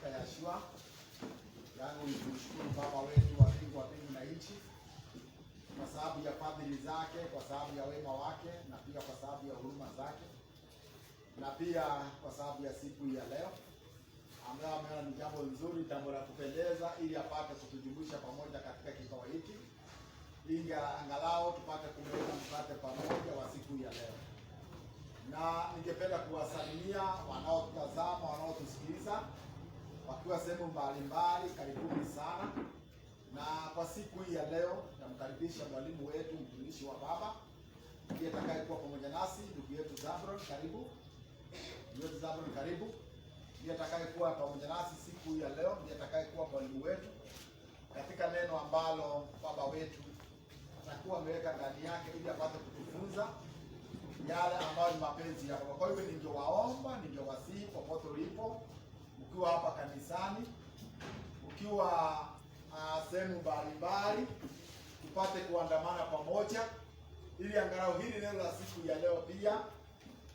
katika Yeshua. Yangu ni kumshukuru Baba wetu wa mbingu na nchi kwa sababu ya fadhili zake, kwa sababu ya wema wake, na pia kwa sababu ya huruma zake, na pia kwa sababu ya siku ya leo ambayo ameona ni jambo nzuri, jambo la kupendeza, ili apate kutujumuisha pamoja katika kikao hiki, ili angalau tupate kumeza mkate pamoja wa siku ya leo. Na ningependa kuwasalimia wanaotazama, wanaotusikiliza wakiwa sehemu mbalimbali, karibuni sana. Na kwa siku hii ya leo namkaribisha mwalimu wetu, mtumishi wa Baba, ndiye atakayekuwa pamoja nasi, ndugu yetu Zabron, karibu. Ndugu yetu Zabron, karibu. Ndiye atakayekuwa pamoja nasi siku hii ya leo, ndiye atakayekuwa mwalimu wetu katika neno ambalo Baba wetu atakuwa ameweka ndani yake, ili apate kutufunza yale ambayo ni mapenzi ya Baba. Kwa hivyo ningewaomba, ningewasihi popote ulipo, ukiwa hapa kanisani, ukiwa sehemu mbalimbali, tupate kuandamana pamoja, ili angalau hili neno la siku ya leo pia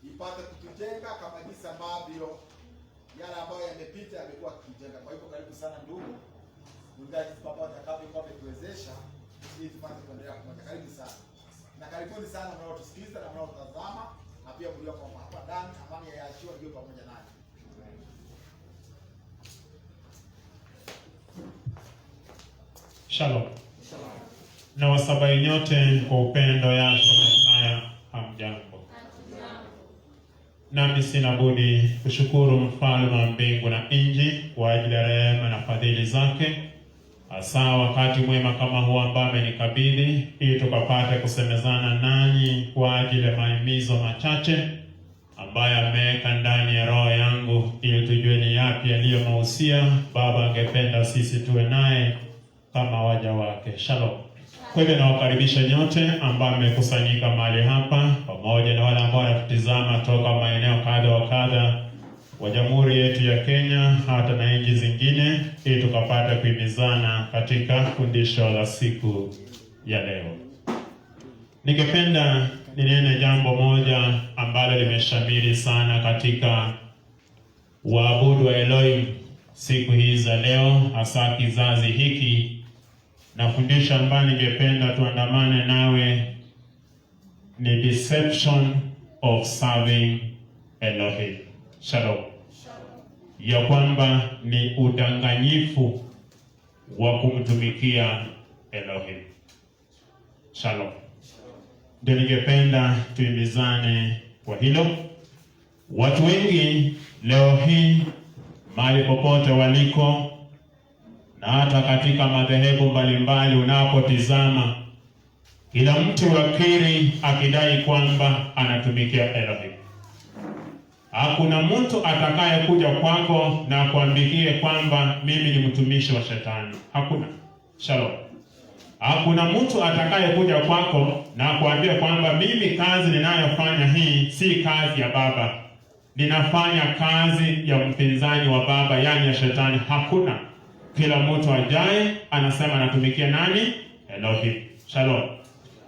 ipate kutujenga kama jinsi ambavyo yale ambayo yamepita yamekuwa kutujenga. Kwa hivyo karibu sana ndugu, Mungu Baba atakapokuwa ametuwezesha ili tupate kuendelea pamoja. Karibu sana. Na karibuni sana mnaotusikiliza na mnaotazama, na pia mlioko hapa ndani. Amani ya Yeshua iwe pamoja nanyi. Shalom. Na wasabai nyote kwa upendo yako Messiah, hamjambo. Nami sina budi kushukuru Mfalme wa mbingu na nchi kwa ajili ya rehema na fadhili zake, hasa wakati mwema kama huu ambao amenikabidhi, ili tukapate kusemezana nanyi kwa ajili ya mahimizo machache ambayo ameweka ndani ya roho yangu, ili tujue ni yapi yaliyo mahusia Baba angependa sisi tuwe naye kama waja wake. Shalom. Kwa hivyo nawakaribisha nyote ambao mmekusanyika mahali hapa, pamoja na wale ambao wanatutizama toka maeneo kadha wa kadha wa Jamhuri yetu ya Kenya, hata na nchi zingine, ili tukapata kuhimizana katika fundisho la siku ya leo. Ningependa ninene jambo moja ambalo limeshamiri sana katika waabudu wa Elohim siku hizi za leo, hasa kizazi hiki, na fundisho ambalo ningependa tuandamane nawe ni deception of serving Elohim. Shalom. Ya kwamba ni udanganyifu wa kumtumikia Elohim. Shalom. Ndio ningependa tuimizane kwa hilo. Watu wengi leo hii mahali popote waliko, na hata katika madhehebu mbalimbali unapotizama, kila mtu wakiri akidai kwamba anatumikia Elohim. Hakuna mtu atakaye kuja kwako na kuambikie kwamba mimi ni mtumishi wa shetani. Hakuna. Shalom. Hakuna mtu atakaye kuja kwako na kuambia kwamba mimi kazi ninayofanya hii si kazi ya Baba, ninafanya kazi ya mpinzani wa Baba, yani ya shetani. Hakuna. Kila mtu ajaye anasema anatumikia nani? Elohim. Shalom.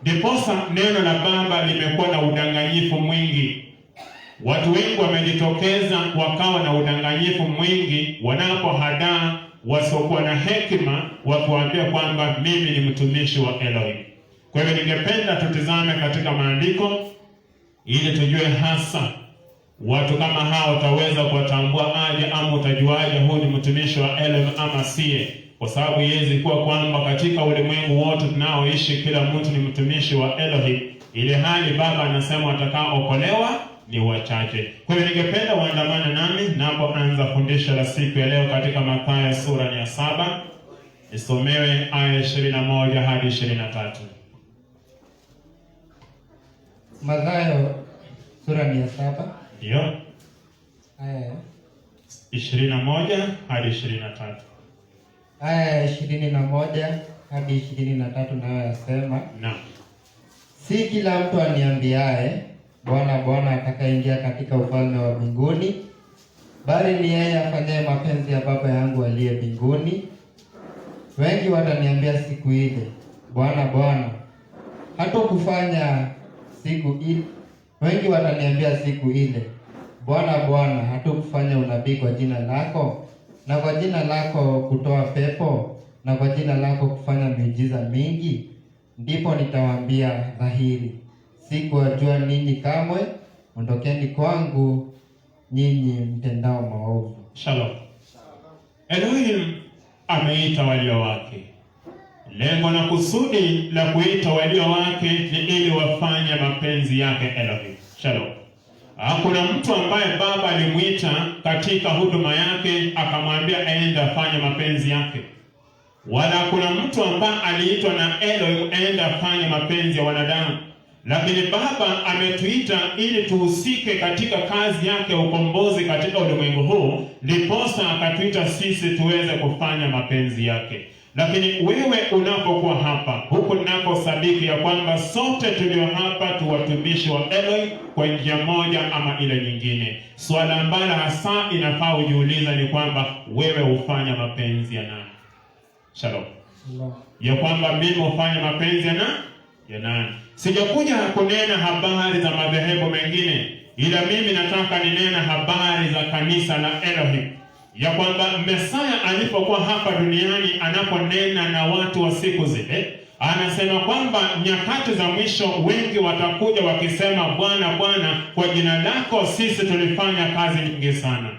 Ndiposa neno la Baba limekuwa na udanganyifu mwingi. Watu wengi wamejitokeza wakawa na udanganyifu mwingi, wanapohadaa wasiokuwa na hekima, wakuambia kwamba mimi ni mtumishi wa Elohim. Kwa hivyo ningependa tutizame katika maandiko ili tujue hasa watu kama hao utaweza kuwatambua aje, ama utajuaje huyu ni mtumishi wa Elohim ama siye. Kwa sababu yezi kuwa kwamba katika ulimwengu wote tunaoishi kila mtu ni mtumishi wa Elohim, ile hali Baba anasema watakaookolewa ni wachache. Kwa hiyo ningependa uandamane nami napoanza fundisho la siku ya leo katika Mathayo sura ya 7. Nisomewe aya 21 hadi 23. Mathayo sura ya 7. Ndio. Aya 21 hadi 23. Aya 21 hadi 23 nayo yasema, Naam. si kila mtu aniambiaye Bwana Bwana atakayeingia katika ufalme wa mbinguni, bali ni yeye afanyaye mapenzi ya Baba yangu aliye mbinguni. Wengi wataniambia siku ile, Bwana Bwana, hatukufanya siku ile. Wengi wataniambia siku ile, Bwana Bwana, hatukufanya unabii kwa jina lako, na kwa jina lako kutoa pepo, na kwa jina lako kufanya miujiza mingi? Ndipo nitawaambia dhahiri, sikuwajua ninyi kamwe, ondokeni kwangu nyinyi mtendao maovu. Shalom. Elohim ameita walio wake. Lengo na kusudi la kuita walio wake ni ili wafanye mapenzi yake Elohim. Shalom. Hakuna mtu ambaye Baba alimuita katika huduma yake akamwambia aende afanye mapenzi yake. Wala hakuna mtu ambaye aliitwa na Elohim aende afanye mapenzi ya wanadamu. Lakini Baba ametuita ili tuhusike katika kazi yake ya ukombozi katika ulimwengu huu, ndiposa akatuita sisi tuweze kufanya mapenzi yake. Lakini wewe unapokuwa hapa, huku nako sadiki ya kwamba sote tulio hapa tu watumishi wa Elohim kwa njia moja ama ile nyingine. Swala ambalo hasa inafaa ujiuliza ni kwamba wewe hufanya mapenzi ya nani? Shalom. Ya kwamba mimi hufanya mapenzi ya nani? Sijakuja kunena habari za madhehebu mengine, ila mimi nataka ninena habari za kanisa la Elohim. Ya kwamba Mesaya alipokuwa hapa duniani, anaponena na watu wa siku zile, anasema kwamba nyakati za mwisho wengi watakuja wakisema, Bwana, Bwana, kwa jina lako sisi tulifanya kazi nyingi sana.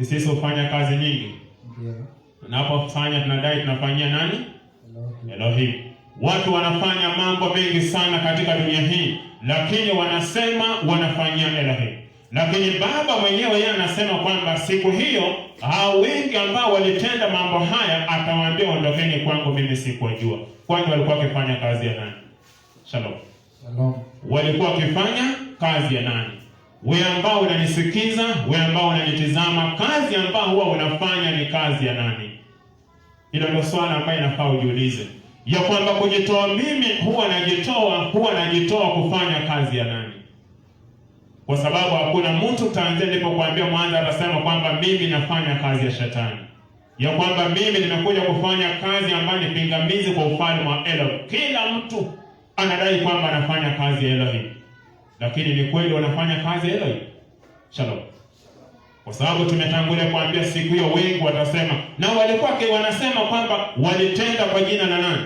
Sisi hufanya kazi nyingi. Tunapofanya tunadai tunafanyia nani? Elohim. Watu wanafanya mambo mengi sana katika dunia hii, lakini wanasema wanafanyia Elohim. Lakini Baba mwenyewe yeye anasema kwamba siku hiyo hao wengi ambao walitenda mambo haya atawaambia, ondokeni kwangu, mimi sikuwajua. Kwani walikuwa wakifanya kazi ya nani? Shalom. Shalom. Walikuwa wakifanya kazi ya nani? Wewe ambao unanisikiza, wewe ambao unanitizama, kazi ambao huwa unafanya ni kazi ya nani? Hilo ndio swali ambalo inafaa ujiulize. Ya kwamba kujitoa, mimi huwa najitoa kufanya kazi ya nani? Kwa sababu hakuna mtu tanzania nilipokuambia mwanzo atasema kwamba mimi nafanya kazi ya shetani. Ya kwamba mimi nimekuja kufanya kazi ambayo ni pingamizi kwa ufalme wa Elohim. Kila mtu anadai kwamba anafanya kazi ya Elohim. Lakini ni kweli wanafanya kazi ya Elohim? Shalom. Kwa sababu tumetangulia kuambia siku hiyo wengi watasema, na walikuwa wanasema kwamba walitenda kwa jina la nani?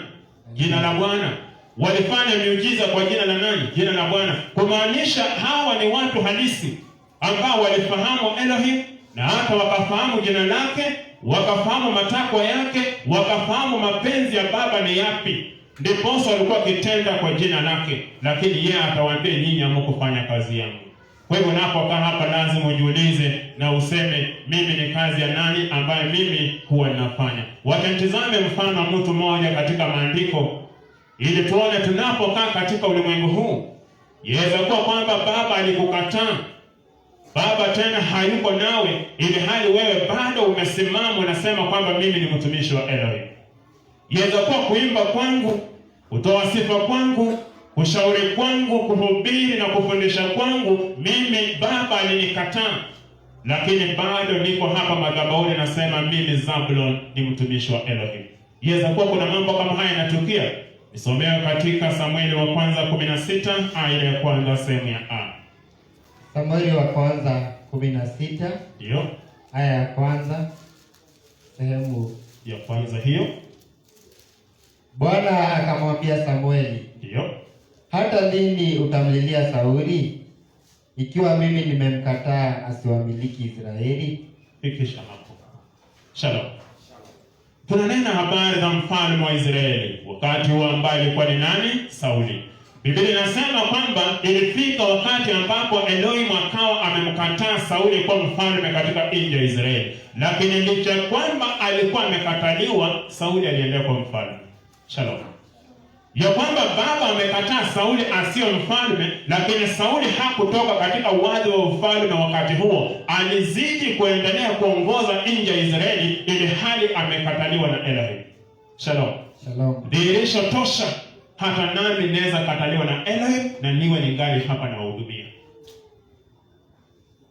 Jina la Bwana. Walifanya miujiza kwa jina la nani? Jina la Bwana. Kumaanisha hawa ni watu halisi ambao walifahamu Elohim, na hata wakafahamu jina lake, wakafahamu matakwa yake, wakafahamu mapenzi ya Baba ni yapi. Ndipo walikuwa wakitenda kwa jina lake. Lakini yeye atawaambia, nyinyi hamkufanya kazi yangu. Kwa hivyo unapokaa hapa lazima ujiulize na useme, mimi ni kazi ya nani ambaye mimi huwa ninafanya? Watazame mfano wa mtu mmoja katika maandiko ili tuone tunapokaa katika ulimwengu huu. Yaweza kuwa kwamba Baba alikukataa, Baba tena hayuko nawe, ili hali wewe bado umesimama unasema kwamba mimi ni mtumishi wa Elohim. Yaweza kuwa kuimba kwangu, kutoa sifa kwangu, kushauri kwangu, kuhubiri na kufundisha kwangu, mimi Baba alinikataa, lakini bado niko hapa madhabahuni nasema mimi Zabulon ni mtumishi wa Elohim. Yaweza kuwa kuna mambo kama haya yanatukia. Nisomea katika Samueli wa kwanza 16 aya ya kwanza sehemu ya A. Samueli wa kwanza 16. Ndio. Aya ya kwanza sehemu ya kwanza hiyo. Bwana akamwambia Samueli, ndio, hata lini utamlilia Sauli, ikiwa mimi nimemkataa asiwamiliki Israeli? Fikisha hapo. Shalom. Tunanena habari za mfalme wa Israeli wakati huo ambaye alikuwa ni nani? Sauli. Biblia inasema kwamba ilifika wakati ambapo Elohim akawa amemkataa Sauli kwa mfalme katika nchi ya Israeli. Lakini licha kwamba alikuwa amekataliwa, Sauli aliendelea kwa mfalme. Shalom. Ya kwamba Baba amekataa Sauli asiyo mfalme, lakini Sauli hakutoka katika wadhi wa ufalme wakati huo. Alizidi kuendelea kuongoza nchi ya Israeli ili hali amekataliwa na Elohim. Shalom. Shalom. Dhihirisho tosha, hata nami naweza kataliwa na Elohim na niwe ningali hapa na wahudumia.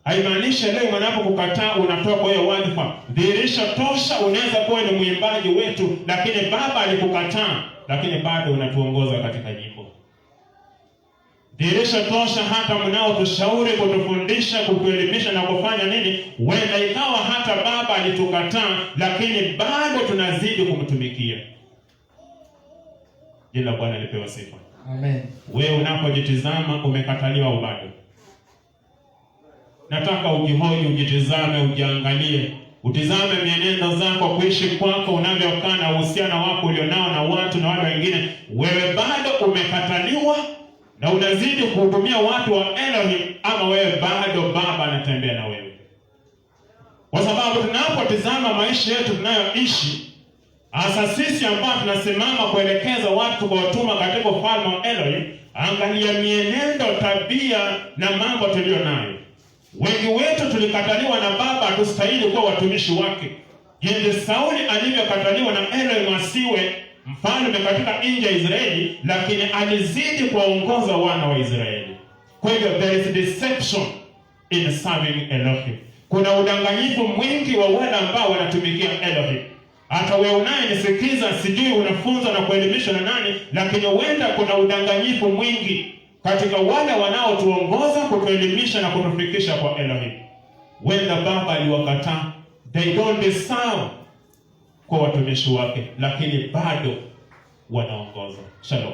Haimaanishi leo anapokukataa unatoka kwa hiyo wadhifa. Dhihirisho tosha, unaweza kuwa ni mwimbaji wetu, lakini Baba alikukataa, lakini bado unatuongoza katika nyimbo. Dirisha tosha hata mnao tushauri, kutufundisha, kutuelimisha na kufanya nini. Wenda ikawa hata baba alitukataa, lakini bado tunazidi kumtumikia. Jina Bwana lipewe sifa. Amen. Wewe unapojitizama umekataliwa au bado? Nataka ujihoji, ujitizame, ujiangalie. Utizame mienendo zako, kuishi kwako, unavyokaa na uhusiano wako ulionao na watu na wale wengine. Wewe bado umekataliwa na unazidi kuhudumia watu wa Elohim, ama wewe bado baba anatembea na wewe? Kwa sababu tunapotizama maisha yetu tunayoishi, hasa sisi ambao tunasimama kuelekeza watu kwa utuma katika ufalme wa Elohim, angalia mienendo, tabia na mambo tulio nayo. Wengi wetu tulikataliwa na baba, hatustahili kuwa watumishi wake. Jinsi Sauli alivyokataliwa na Elohim asiwe mfalme katika nchi ya Israeli, lakini alizidi kuwaongoza wana wa Israeli. Kwa hivyo there is deception in serving Elohim. Kuna udanganyifu mwingi wa wale ambao wanatumikia Elohim. Hata wewe unayenisikiza, sijui unafunza na kuelimisha na nani, lakini huenda kuna udanganyifu mwingi katika wale wanaotuongoza, kutuelimisha na kutufikisha kwa Elohim. Wenda baba aliwakataa, they don't deserve kwa watumishi wake, lakini bado wanaongoza. Shalom.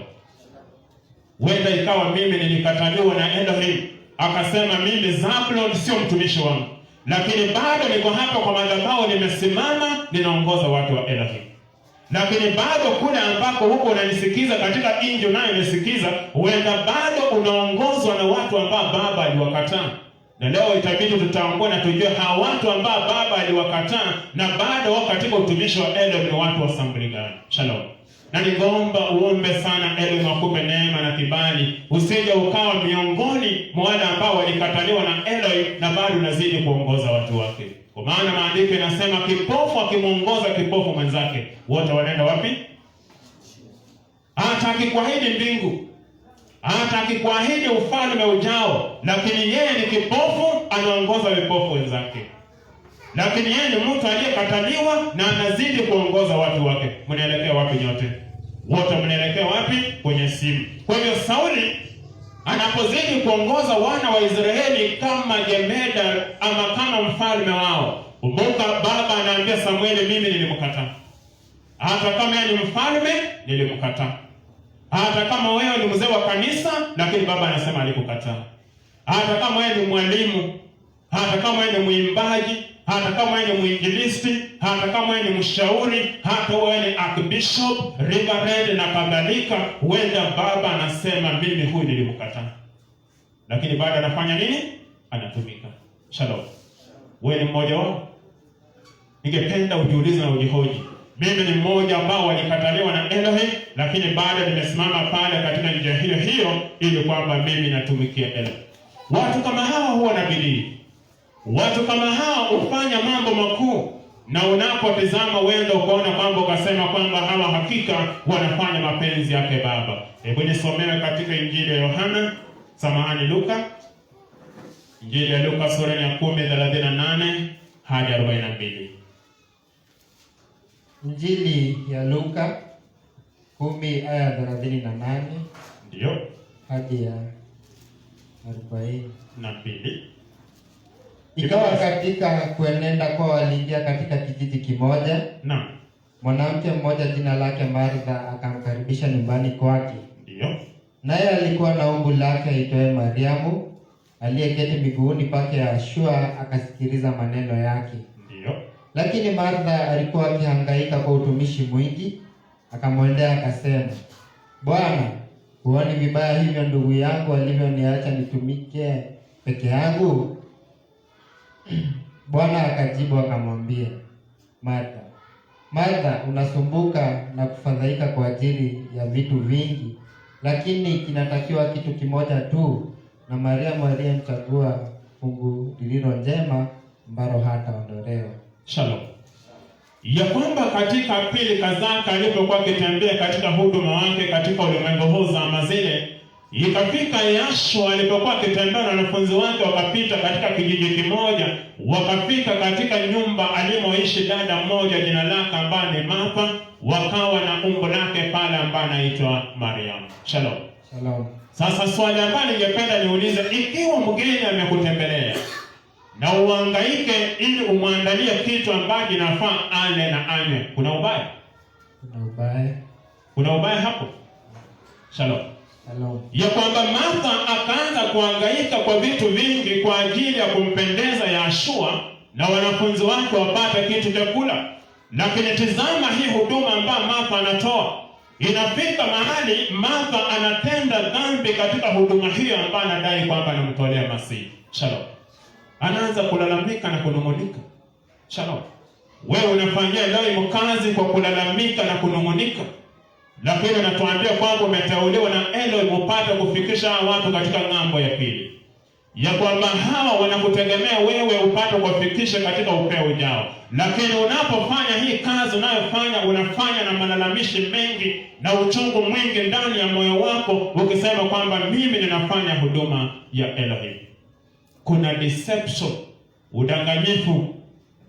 Wenda ikawa mimi nilikataliwa na Elohim, akasema mimi Zabulon sio mtumishi wangu, lakini bado niko hapa kwa madhabahu, nimesimama, ninaongoza watu wa Elohim. Lakini bado kule ambako huko unanisikiza, katika nchi unayonisikiza, wenda bado unaongozwa na watu ambao baba aliwakataa. Na leo itabidi tutambue na tujue hawa watu ambao baba aliwakataa na bado wako katika utumishi wa Elohim ni watu wa sampuli gani? Shalom. Na ningeomba uombe sana Elohim akupe neema na kibali, usije ukawa miongoni mwa wale ambao walikataliwa na Elohim na bado unazidi kuongoza watu wake. Kwa maana maandiko yanasema kipofu akimuongoza kipofu mwenzake, wote wanaenda wapi? Hata akikuahidi mbingu, hata akikuahidi ufalme ujao, lakini yeye ni kipofu, anaongoza vipofu wenzake. Lakini yeye ni mtu aliyekataliwa na anazidi kuongoza watu wake. Mnaelekea wapi nyote? Wote mnaelekea wapi? Kwenye simu. Kwa hivyo Sauli anapozidi kuongoza wana wa Israeli kama jemedar ama kama mfalme wao, kumbuka baba anaambia Samueli, mimi nilimkataa. Hata kama yeye ni mfalme, nilimkataa. Hata kama wewe ni mzee wa kanisa, lakini baba anasema alikukataa. Hata kama wewe ni mwalimu, hata kama wewe ni mwimbaji, hata kama wewe ni mwinjilisti, hata kama wewe ni mshauri, hata wewe ni archbishop, reverend na kadhalika, huenda baba anasema mimi huyu nilimkataa. Lakini bado anafanya nini? Anatumika. Shalom. Wewe ni mmoja wao? Ningependa ujiulize na ujihoji. Mimi ni mmoja ambao walikataliwa na Elohim, lakini bado nimesimama pale katika njia hiyo hiyo ili kwamba mimi natumikia Elohim. Watu kama hawa huwa na bidii. Watu kama hawa hufanya mambo makuu, na unapotazama wendo ukaona kwamba ukasema kwamba hawa hakika wanafanya mapenzi yake baba. Hebu nisomewe katika Injili ya Yohana, Luka. Injili ya Luka sura ya 10:38 hadi 42. Injili ya Luka 10 aya 38 ndio hadi ya 42. Ikawa katika kuenenda kwa waliingia katika kijiji kimoja. Naam. Mwanamke mmoja jina lake Martha akamkaribisha nyumbani kwake. Ndio. Naye alikuwa na umbu lake aitwaye Mariamu, aliyeketi miguuni pake Yeshua akasikiliza maneno yake. Ndio. Lakini Martha alikuwa akihangaika kwa utumishi mwingi, akamwendea akasema, Bwana, huoni vibaya hivyo ndugu yangu alivyoniacha nitumike peke yangu? Bwana akajibu akamwambia, Martha, Martha, unasumbuka na kufadhaika kwa ajili ya vitu vingi, lakini kinatakiwa kitu kimoja tu, na Mariamu aliyemchagua fungu lililo njema, ambalo hataondolewa. Shalom. Ya kwamba katika pilika zake alipokuwa akitembea katika huduma wake katika ulimwengu huu zama zile, ikafika Yashua alipokuwa akitembea na wanafunzi wake, wakapita katika kijiji kimoja, wakafika katika nyumba alimoishi dada mmoja jina lake ambaye ni Martha, wakawa na umbu lake pale ambaye anaitwa Mariamu. Shalom. Shalom. Sasa swali ambalo ningependa niulize, ikiwa mgeni amekutembelea na uhangaike ili umwandalie kitu ambacho inafaa ale na anywe, kuna ubaya? Kuna ubaya. Kuna ubaya hapo? Shalom. Shalom. Ya kwamba Martha akaanza kuhangaika kwa vitu vingi kwa ajili ya kumpendeza Yeshua na wanafunzi wake wapate kitu cha kula. Lakini tazama hii huduma ambayo Martha anatoa. Inafika mahali Martha anatenda dhambi katika huduma hiyo ambayo anadai kwamba anamtolea Masihi. Shalom. Anaanza kulalamika na kunung'unika. Shalom. Wewe unafanyia Elohim kazi kwa kulalamika na kunung'unika. Lakini anatuambia kwamba umeteuliwa na Elohim upate kufikisha watu katika ng'ambo ya pili. Ya kwamba hawa wanakutegemea wewe upate kufikisha katika upeo ujao. Lakini unapofanya hii kazi unayofanya, unafanya na malalamishi mengi na uchungu mwingi ndani ya moyo wako, ukisema kwamba mimi ninafanya huduma ya Elohim. Kuna deception, udanganyifu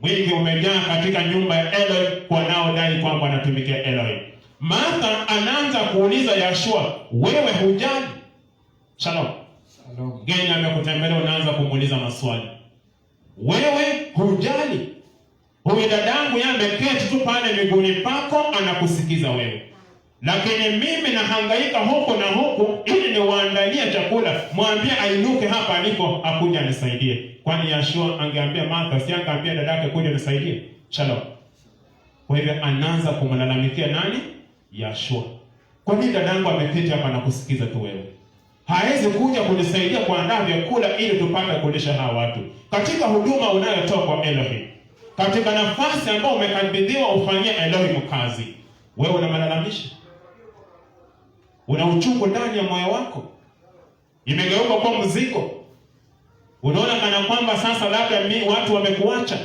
mwingi umejaa katika nyumba ya Elohim kwa wanaodai kwamba wanatumikia Elohim. Martha anaanza kuuliza Yeshua, wewe hujali? Shalom. Shalom. Mgeni amekutembelea, unaanza kumuuliza maswali. Wewe hujali? Huyu dadangu yeye ameketi tu pale miguuni pako anakusikiza wewe. Lakini mimi nahangaika huko na huko ili niwaandalie chakula. Mwambie ainuke hapa aliko akuja nisaidie. Kwani Yeshua angeambia Martha, si angeambia dadake kuja nisaidie? Shalom. Kwa hivyo anaanza kumlalamikia nani? Yeshua. Kwa nini dadangu ameketi hapa na kusikiza tu wewe? Hawezi kuja kunisaidia kuandaa vyakula ili tupate kulisha hawa watu. Katika huduma unayotoa kwa Elohim, katika nafasi ambayo umekabidhiwa ufanyie Elohim kazi, wewe una malalamishi? Una uchungu ndani ya moyo wako? Imegeuka kwa mzigo. Unaona kana kwamba sasa labda watu wamekuacha.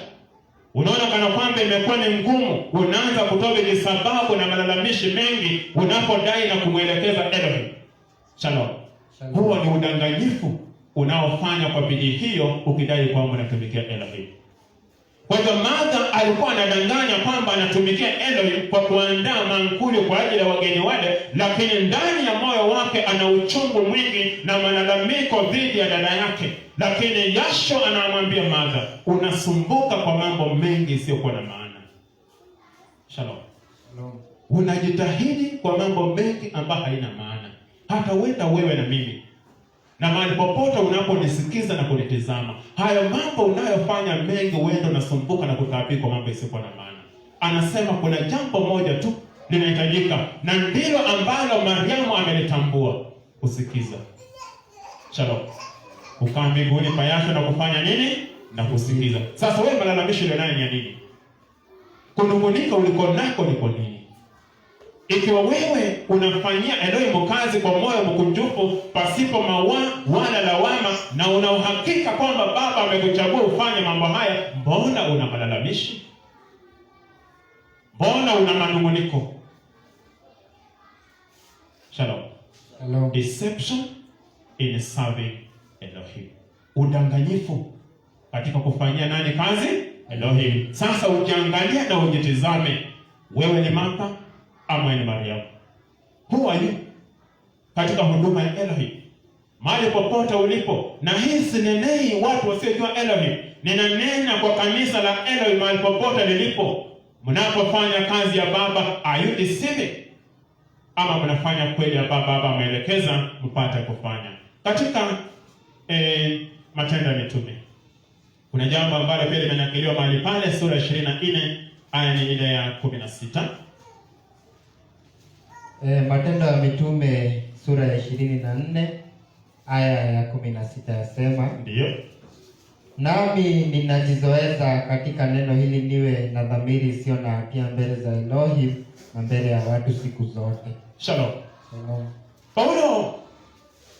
Unaona kana kwamba imekuwa ni ngumu. Unaanza kutoa sababu na malalamishi mengi unapodai na kumwelekeza Elohim. Shalom. Huo ni udanganyifu unaofanya kwa bidii hiyo ukidai kwamba unatumikia Elohim. Kwa hivyo Martha alikuwa anadanganya kwamba anatumikia Elohim kwa kuandaa mankuli kwa ajili ya wageni wale, lakini ndani ya moyo wake ana uchungu mwingi na malalamiko dhidi ya dada yake. Lakini Yeshua anamwambia Martha, unasumbuka kwa mambo mengi isiyokuwa na maana. Shalom. Shalom. Unajitahidi kwa mambo mengi ambayo haina maana. Hata wewe na mimi. Na mahali popote unaponisikiza na kunitizama, hayo mambo unayofanya mengi uende unasumbuka na kutaabika kwa mambo isiyokuwa na maana. Anasema kuna jambo moja tu linahitajika, na ndilo ambalo Mariamu amelitambua, kusikiza. Shalom. Kukaa mbinguni pa Yashua na kufanya nini? Na kusikiza. Sasa wewe malalamishi leo nayo ni ya nini? Kunungunika uliko nako ni kwa nini? Ikiwa wewe unafanyia Elohim kazi kwa moyo mkunjufu pasipo wala lawama, na una uhakika kwamba Baba amekuchagua ufanye mambo haya, mbona una malalamishi? Mbona una manunguniko? Shalom. Shalom. Deception in serving Elohim. Udanganyifu katika kufanyia nani kazi? Elohim. Sasa ukiangalia na ujitizame, wewe ni Martha ama ni Mariamu? Who are you katika huduma ya Elohim? Mahali popote ulipo, na hii sinenei watu wasiojua Elohim, ninanena kwa kanisa la Elohim mahali popote lilipo. Mnapofanya kazi ya Baba, are you deceiving? Ama mnafanya kweli ya Baba ameelekeza mpate kufanya? Katika Matendo ya Mitume kuna jambo ambalo pia limenakiliwa mahali pale, sura 24 aya ni ile ya 16. Matendo ya Mitume sura ya 24 aya ya 16 yasema, ndiyo, nami ninajizoeza katika neno hili niwe na dhamiri isiyo na hatia mbele za Elohim na mbele ya watu siku zote. Shalom. Shalom. Paulo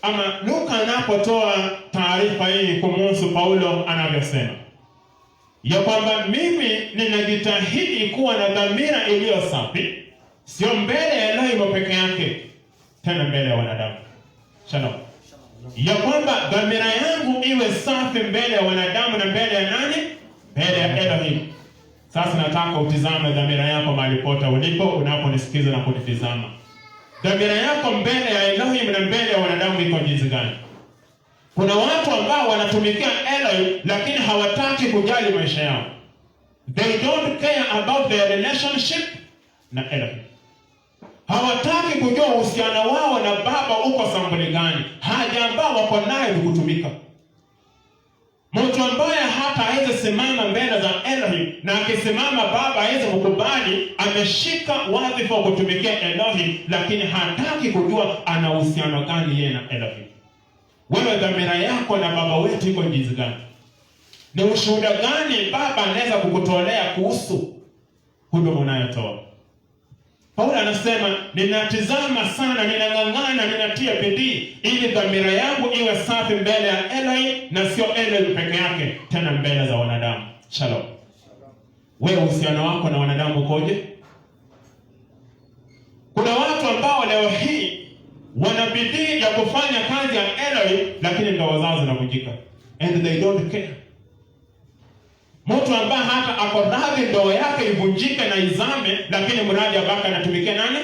ama Luka anapotoa taarifa hii kumhusu Paulo anavyosema ya kwamba mimi ninajitahidi kuwa na dhamira iliyo safi, sio mbele ya Elohim peke yake, tena mbele ya wanadamu. Shalom. Ya kwamba dhamira yangu iwe safi mbele ya wanadamu na mbele ya nani? Mbele ya Elohim. Sasa nataka utizame dhamira yako mahali pote ulipo, unaponisikiza na kunitizama. Dhamira yako mbele ya Elohim na mbele ya wanadamu iko jinsi gani? Kuna watu ambao wanatumikia Elohim lakini hawataki kujali maisha yao. They don't care about their relationship na Elohim. Hawataki kujua uhusiano wao na Baba uko sambuli gani. Haja ambao wako naye ni kutumika. Mtu ambaye hata hawezi simama mbele za Elohim na akisimama Baba hawezi kukubali, ameshika wadhifa wa kutumikia Elohim lakini hataki kujua ana uhusiano gani yeye na Elohim. Wewe dhamira yako na Baba wetu iko jinsi gani? Ni ushuhuda gani Baba anaweza kukutolea kuhusu huduma unayotoa? Paulo anasema, ninatizama sana, ninang'ang'ana, ninatia bidii ili dhamira yangu iwe safi mbele ya Elohim na sio Elohim peke yake, tena mbele za wanadamu. Shalom. Wewe uhusiano wako na wanadamu ukoje? Kuna watu ambao leo hii wana bidii ya kufanya kazi ya Elohim lakini ndoa zao zinavunjika. And they don't care. Mtu ambaye hata ako radhi ndoa yake ivunjike na izame, lakini mradi abaka anatumikia nani?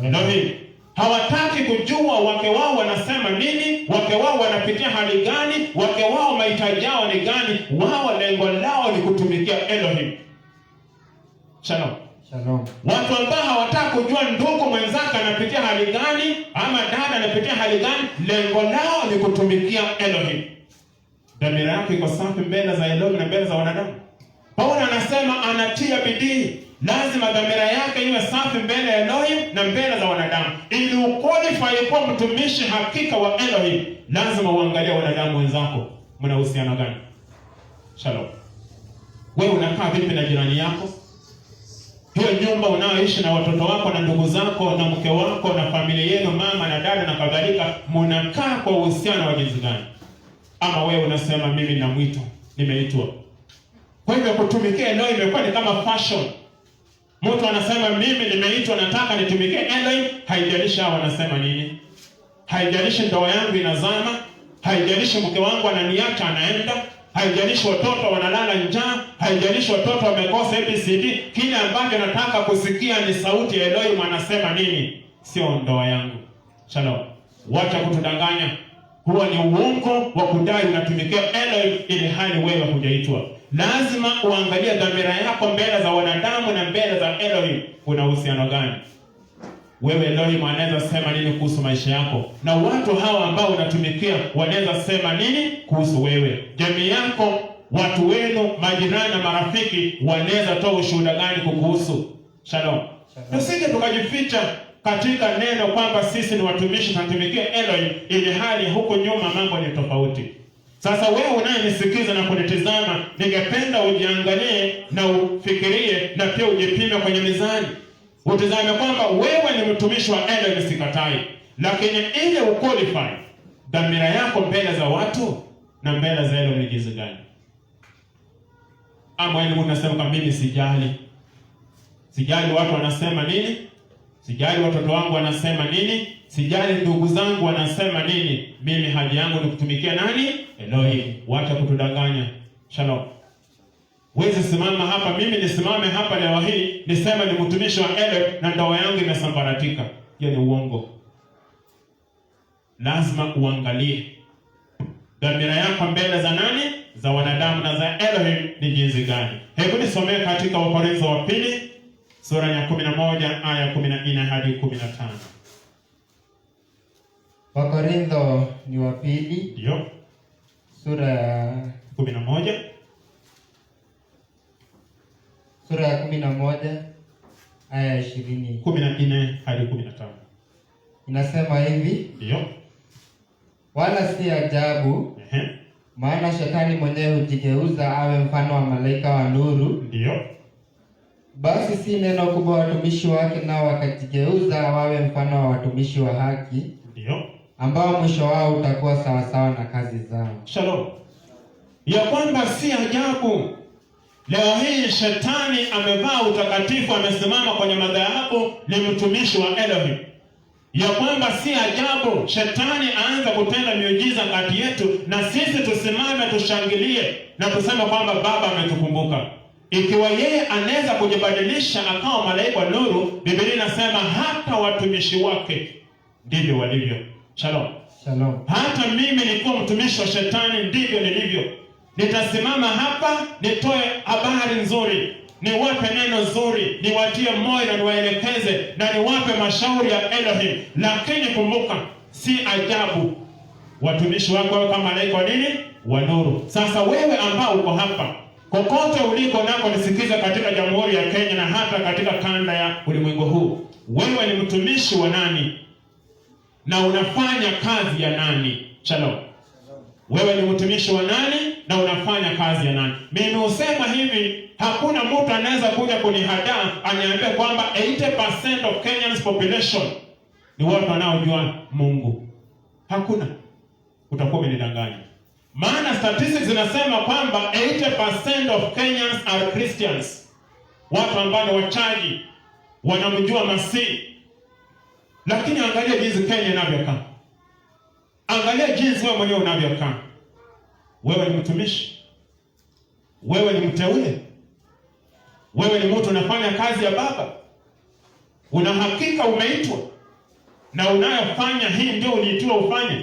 Elohim. Hawataki kujua wake wao wanasema nini, wake wao wanapitia hali gani, wake wao mahitaji yao ni gani. Wao lengo lao ni kutumikia Elohim. Shalom. Shalom. Watu ambao hawataka kujua ndugu mwenzake anapitia hali gani ama dada anapitia hali gani, lengo lao ni kutumikia Elohim. Dhamira yako iko safi mbele za Elohim na mbele za wanadamu. Paulo anasema anatia bidii. Lazima dhamira yake iwe safi mbele ya Elohim na mbele za wanadamu. Ili uqualify kuwa mtumishi hakika wa Elohim, lazima uangalie wanadamu wenzako mna uhusiano gani. Shalom. Wewe unakaa vipi na jirani yako? Hiyo nyumba unaoishi na watoto wako na ndugu zako na mke wako na familia yenu, mama na dada na kadhalika, mnakaa kwa uhusiano wa jinsi gani? Ama wewe unasema mimi na mwito, nimeitwa. Kwa hivyo kutumikia Elohim imekuwa ni kama fashion. Mtu anasema mimi nimeitwa, nataka nitumikie Elohim, haijalishi hao wanasema nini. Haijalishi ndoa yangu inazama, haijalishi mke wangu ananiacha anaenda, haijalishi watoto wanalala njaa, haijalishi watoto wamekosa ABCD. Kile ambacho nataka kusikia ni sauti ya Elohim anasema nini, sio ndoa yangu. Shalom. Wacha kutudanganya. Huwa ni uongo wa kudai unatumikia Elohim ili hali wewe hujaitwa. Lazima uangalie dhamira yako mbele za wanadamu na mbele za Elohim. Kuna uhusiano gani? Wewe Elohim anaweza sema nini kuhusu maisha yako? Na watu hawa ambao unatumikia wanaweza sema nini kuhusu wewe? Jamii yako, watu wenu, majirani na marafiki wanaweza toa ushuhuda gani kukuhusu? Shalom. Tusije tukajificha katika neno kwamba sisi ni watumishi tunatumikia Elohim ili hali huko nyuma mambo ni tofauti. Sasa wewe unayenisikiza na kunitizama, ningependa ujiangalie na ufikirie na pia ujipime kwenye mizani. Utizame kwamba wewe ni mtumishi wa Elohim, sikatai. Lakini ili uqualify, dhamira yako mbele za watu na mbele za Elohim ni jinsi gani? Ama wewe unasema kama mimi sijali. Sijali watu wanasema nini? Sijali watoto wangu wanasema nini? Sijali ndugu zangu wanasema nini? Mimi haja yangu ni kutumikia nani? Elohim. Wacha kutudanganya. Shalom. Wezi simama hapa, mimi nisimame hapa leo hii nisema ni mtumishi wa Elohim na ndoa yangu imesambaratika. Hiyo ni uongo. Lazima uangalie dhamira yako mbele za nani? Za wanadamu na za Elohim ni jinsi gani? Hebu nisomee katika Wakorintho wa pili sura ya 11 aya 14 hadi 15. Wakorintho ni wa pili. Ndio. Sura ya 11. Sura ya 11 aya 20. 14 hadi 15. Inasema hivi. Ndio. Wala si ajabu. Maana shetani mwenyewe hujigeuza awe mfano wa malaika wa nuru. Ndio. Basi si neno kubwa watumishi wake nao wakajigeuza wawe mfano wa watumishi wa haki. Ndio. Ambao mwisho wao utakuwa sawasawa na kazi zao. Shalom. Ya kwamba si ajabu leo hii shetani amevaa utakatifu, amesimama kwenye madhabahu, ni mtumishi wa Elohim. Ya kwamba si ajabu shetani aanza kutenda miujiza kati yetu na sisi tusimame tushangilie na kusema kwamba Baba ametukumbuka. Ikiwa yeye anaweza kujibadilisha akawa malaika wa nuru, Biblia inasema hata watumishi wake ndivyo walivyo. Shalom. Shalom. Hata mimi nikuwa mtumishi wa shetani ndivyo nilivyo. Nitasimama hapa nitoe habari nzuri, niwape neno zuri, niwatie moyo na niwaelekeze na niwape mashauri ya Elohim. Lakini kumbuka, si ajabu watumishi wako wao kama malaika wa nini? Wa nuru. Sasa wewe ambao uko hapa, kokote uliko nako nisikiza katika Jamhuri ya Kenya na hata katika kanda ya ulimwengu huu, wewe ni mtumishi wa nani? Na unafanya kazi ya nani? Shalom. Wewe ni mtumishi wa nani na unafanya kazi ya nani? Mimi husema hivi, hakuna mtu anaweza kuja kunihadaa aniambie kwamba 80% of Kenyans population ni watu wanaojua Mungu. Hakuna. Utakuwa umenidanganya. Maana statistics zinasema kwamba 80% of Kenyans are Christians. Watu ambao ni wachaji, wanamjua Masihi. Lakini angalia jinsi Kenya inavyokaa. Angalia jinsi wewe mwenyewe unavyokaa. Wewe ni mtumishi. Wewe ni mteule. Wewe ni mtu unafanya kazi ya Baba. Una hakika umeitwa. Na unayofanya hii ndio uliitiwa ufanye.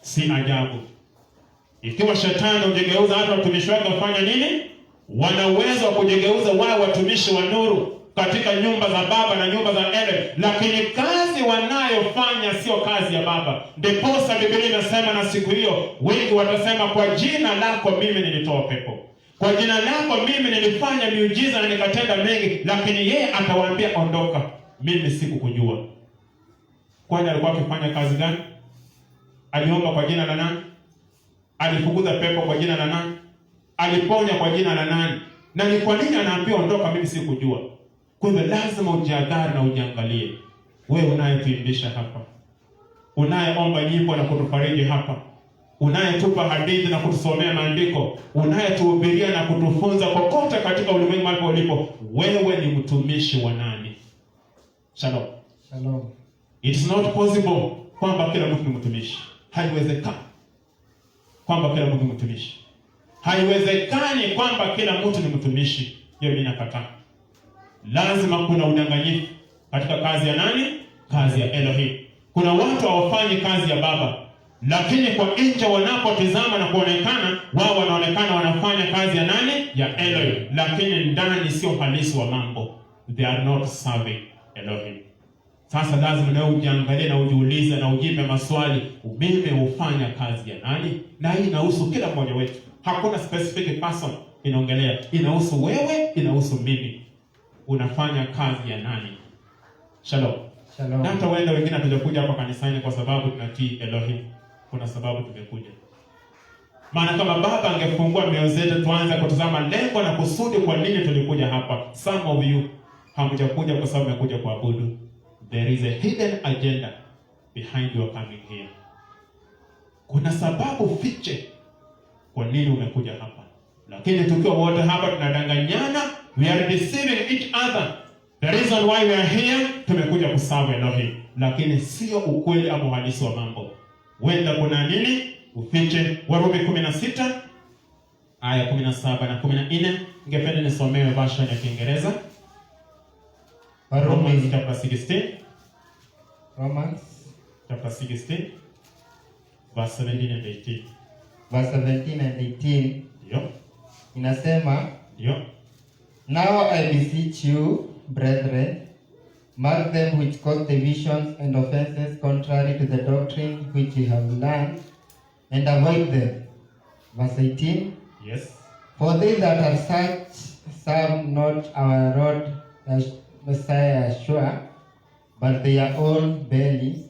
Si ajabu. Ikiwa shetani ungegeuza hata watumishi wake wafanya nini? Wana uwezo wa kujigeuza wao watumishi wa nuru katika nyumba za Baba na nyumba za Elohim, lakini kazi wanayofanya sio kazi ya Baba. Ndiposa Biblia inasema na siku hiyo wengi watasema, kwa jina lako mimi nilitoa pepo, kwa jina lako mimi nilifanya miujiza na nikatenda mengi, lakini yeye atawaambia ondoka, mimi sikukujua. Kwani alikuwa akifanya kazi gani? Aliomba kwa jina la nani? Alifukuza pepo kwa jina la nani? Aliponya kwa jina la nani? Na ni kwa nini anaambia ondoka, mimi sikujua? Kwa hivyo lazima ujiadhari na ujiangalie. Wewe unayetuimbisha hapa, unayeomba nyimbo na kutufariji hapa, unayetupa hadithi na kutusomea maandiko, unayetuhubiria na kutufunza kokote katika ulimwengu mahali ulipo, wewe ni mtumishi wa nani? Shalom. Shalom. It's not possible kwamba kila mtu ni mtumishi. Haiwezekani kwamba kila mtu ni mtumishi. Haiwezekani kwamba kila mtu ni mtumishi. Hiyo mimi nakataa. Lazima kuna udanganyifu katika kazi ya nani? Kazi ya Elohim. Kuna watu hawafanyi kazi ya Baba, lakini kwa nje wanapotizama na kuonekana, wao wanaonekana wanafanya kazi ya nani? Ya Elohim, lakini ndani sio halisi wa mambo. They are not serving Elohim. Sasa lazima na ujiangalie na ujiulize na ujipe maswali, mimi hufanya kazi ya nani? Na hii inahusu kila mmoja wetu. Hakuna specific person inaongelea. Inahusu wewe, inahusu mimi. Unafanya kazi ya nani? Shalom. Shalom. Na hata wengine hatujakuja hapa kanisani kwa sababu tunatii Elohim. Kuna sababu tumekuja. Maana kama Baba angefungua mioyo zetu tuanze kutazama lengo na kusudi kwa nini tulikuja hapa. Some of you hamjakuja kwa sababu mmekuja kuabudu. There is a hidden agenda behind your coming here. Kuna sababu fiche kwa nini umekuja hapa. Lakini tukiwa wote hapa tunadanganyana, we are deceiving each other. The reason why we are here, tumekuja kuserve Elohim, lakini sio ukweli ama uhalisi wa mambo. Wenda kuna nini? Ufiche. Warumi 16 aya 17 na 14. Ningependa nisomewe version ya Kiingereza. Romans chapter 16. Romans chapter 16 verse 17 and 18. Verse 17 and 18. Ndio. Inasema, Ndio. Now I beseech you, brethren, mark them which cause divisions and offenses contrary to the doctrine which ye have learned, and avoid them. Verse 18. Yes. For they that are such serve not our Lord Messiah Yeshua, but their own bellies,